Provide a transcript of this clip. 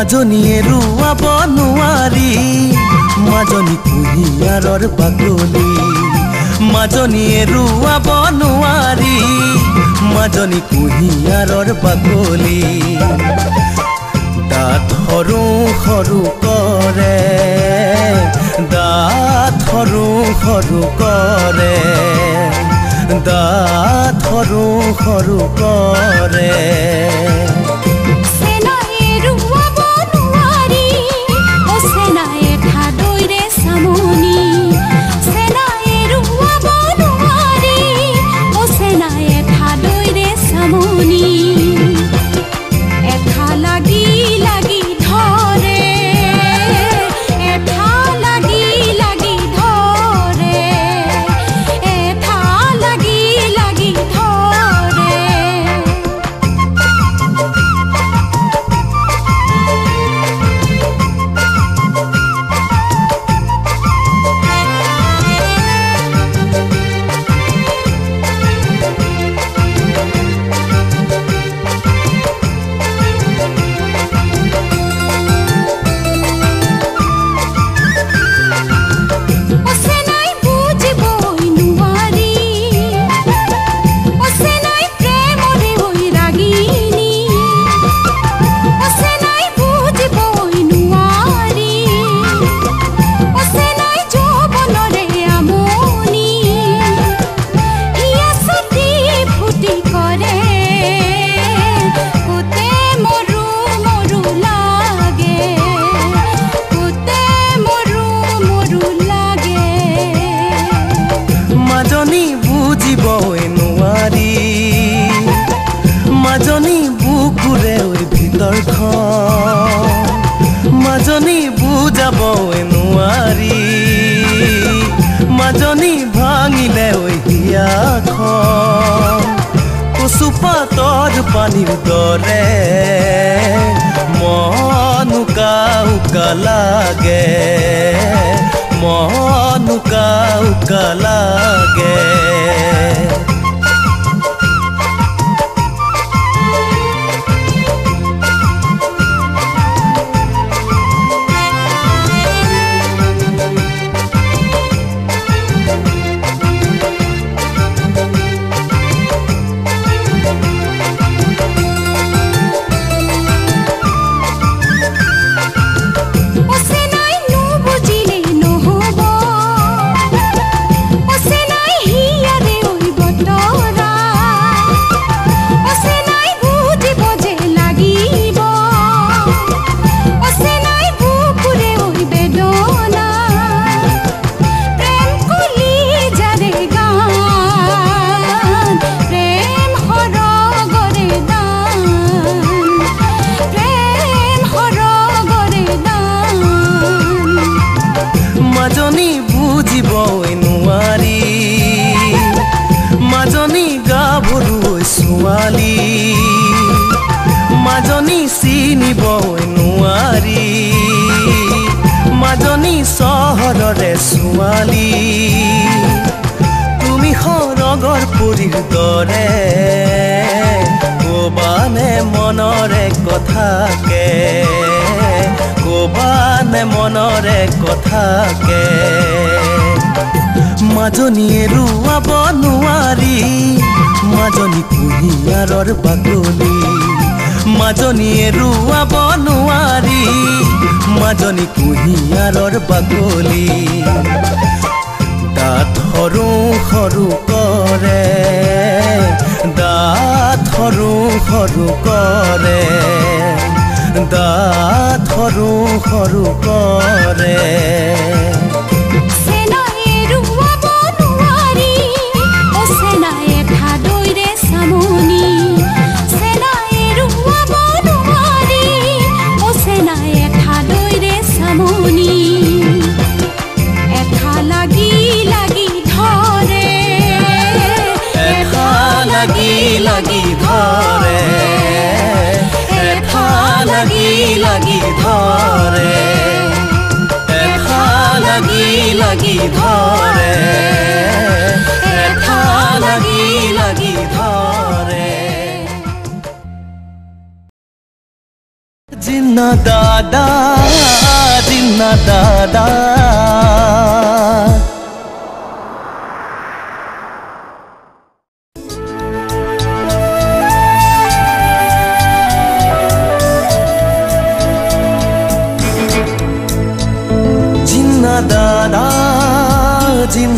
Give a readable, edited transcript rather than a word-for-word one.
মাজনীয়ে ৰুৱাব নোৱাৰি মাজনী কুঁহিয়াৰৰ বাকলি মাজনীয়ে ৰুৱাব নোৱাৰি মাজনী কুঁহিয়াৰৰ বাকলি দাঁত সৰু সৰু কৰে দাঁত সৰু সৰু কৰে দাঁত সৰু সৰু কৰে মাজনী বুকুৰে ভিতৰখন মাজনী বুজাব নোৱাৰি মাজনী ভাঙিলে হিয়াখন কচুপাতৰ পানীৰ দৰে মন উকা উকা লাগে মন উকা উকা লাগে মাজনী বুজিব নোৱাৰি মাজনী গাভৰু ছোৱালী মাজনী চিনিব নোৱাৰি মাজনী চহৰৰে ছোৱালী তুমি সৰগৰ পুৰীৰ দৰে ক'বানে মনৰে কথাকে ক'বানে মনৰে কথাকে মাজনীয়ে ৰুৱাব নোৱাৰি মাজনী কুঁহিয়াৰৰ বাকলি মাজনীয়ে ৰুৱাব নোৱাৰি মাজনী কুঁহিয়াৰৰ বাকলি দাঁত সৰু সৰু কৰে দাঁত সৰু সৰু কৰে দাঁত সৰু সৰু কৰে লাগি ধৰে লাগি ধৰে লাগি ধৰে লাগি ধৰে জিন্না দাদা, জিন্না দাদা। জিন্না দাদা, জিন্না